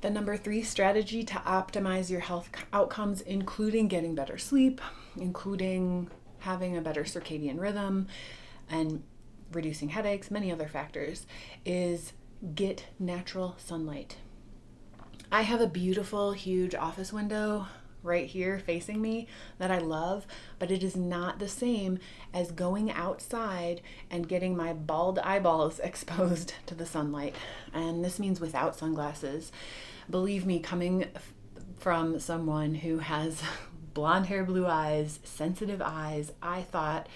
The number 3 strategy to optimize your health outcomes, including getting better sleep, including having a better circadian rhythm, and reducing headaches, many other factors, is get natural sunlight. I have a beautiful, huge office window right here facing me that I love, but it is not the same as going outside and getting my bald eyeballs exposed to the sunlight. And this means without sunglasses. Believe me, coming from someone who has blonde hair, blue eyes, sensitive eyes, I thought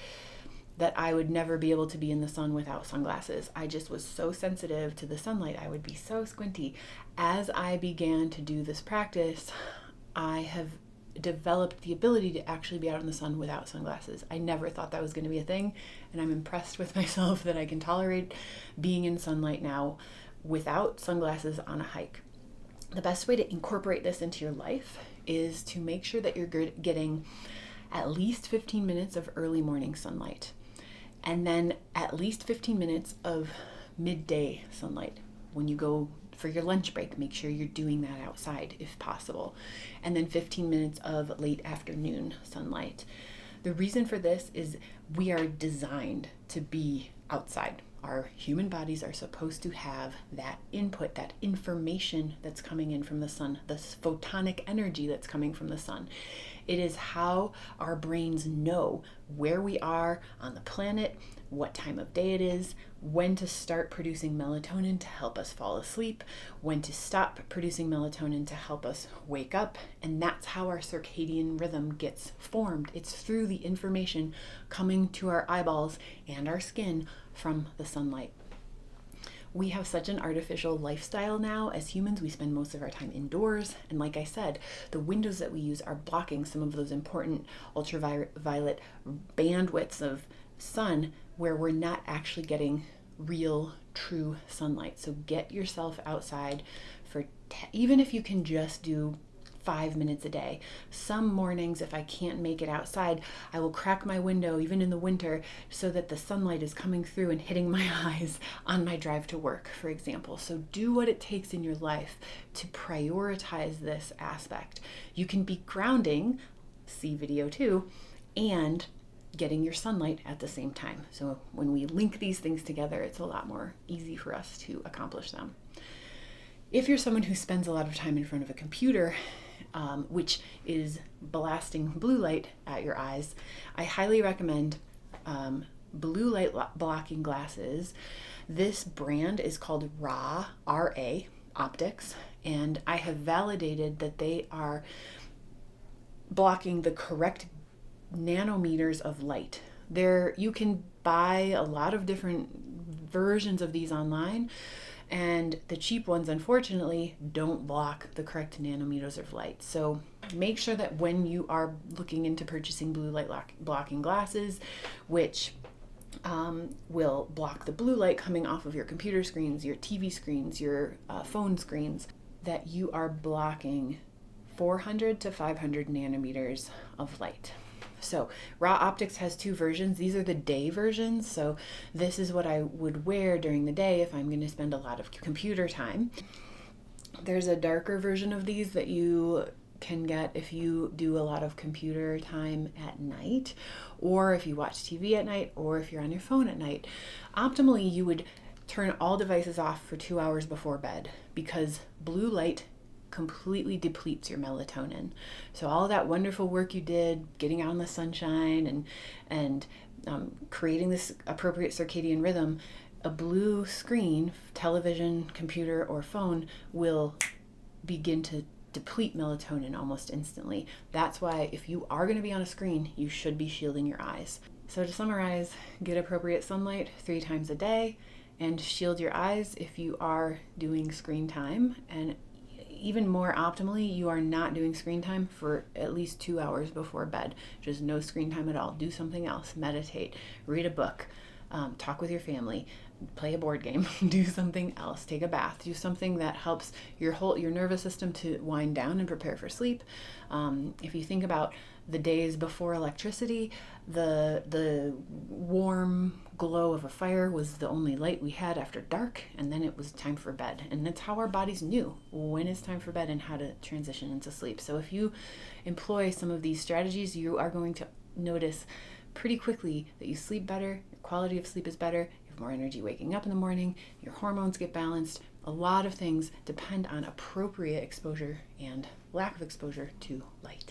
that I would never be able to be in the sun without sunglasses. I just was so sensitive to the sunlight. I would be so squinty. As I began to do this practice, I have developed the ability to actually be out in the sun without sunglasses. I never thought that was going to be a thing, and I'm impressed with myself that I can tolerate being in sunlight now without sunglasses on a hike. The best way to incorporate this into your life is to make sure that you're getting at least 15 minutes of early morning sunlight, and then at least 15 minutes of midday sunlight. When you go for your lunch break, make sure you're doing that outside if possible. And then 15 minutes of late afternoon sunlight. The reason for this is we are designed to be outside. Our human bodies are supposed to have that input, that information that's coming in from the sun, this photonic energy that's coming from the sun. It is how our brains know where we are on the planet, what time of day it is, when to start producing melatonin to help us fall asleep, when to stop producing melatonin to help us wake up. And that's how our circadian rhythm gets formed. It's through the information coming to our eyeballs and our skin from the sunlight. We have such an artificial lifestyle now. As humans, we spend most of our time indoors. And like I said, the windows that we use are blocking some of those important ultraviolet bandwidths of sun where we're not actually getting real, true sunlight. So get yourself outside for, even if you can just do 5 minutes a day. Some mornings, if I can't make it outside, I will crack my window, even in the winter, so that the sunlight is coming through and hitting my eyes on my drive to work, for example. So do what it takes in your life to prioritize this aspect. You can be grounding, see video 2, and getting your sunlight at the same time. So when we link these things together, it's a lot more easy for us to accomplish them. If you're someone who spends a lot of time in front of a computer, which is blasting blue light at your eyes, I highly recommend blue light blocking glasses. This brand is called RA, R-A, Optics, and I have validated that they are blocking the correct nanometers of light. You can buy a lot of different versions of these online, and the cheap ones, unfortunately, don't block the correct nanometers of light. So make sure that when you are looking into purchasing blue light blocking glasses, which will block the blue light coming off of your computer screens, your TV screens, your phone screens, that you are blocking 400 to 500 nanometers of light. So Raw Optics has 2 versions. These are the day versions. So this is what I would wear during the day if I'm going to spend a lot of computer time. There's a darker version of these that you can get if you do a lot of computer time at night, or if you watch TV at night, or if you're on your phone at night. Optimally, you would turn all devices off for 2 hours before bed, because blue light completely depletes your melatonin. So all that wonderful work you did getting out in the sunshine and creating this appropriate circadian rhythm, a blue screen, television, computer, or phone will begin to deplete melatonin almost instantly. That's why if you are going to be on a screen, you should be shielding your eyes. So to summarize, get appropriate sunlight 3 times a day and shield your eyes if you are doing screen time. And even more optimally, you are not doing screen time for at least 2 hours before bed. Just no screen time at all. Do something else. Meditate, read a book, talk with your family, play a board game, do something else, take a bath, do something that helps your nervous system to wind down and prepare for sleep. If you think about The days before electricity, the warm glow of a fire was the only light we had after dark, and then it was time for bed. And that's how our bodies knew when it's time for bed and how to transition into sleep. So if you employ some of these strategies, you are going to notice pretty quickly that you sleep better, your quality of sleep is better, you have more energy waking up in the morning, your hormones get balanced. A lot of things depend on appropriate exposure and lack of exposure to light.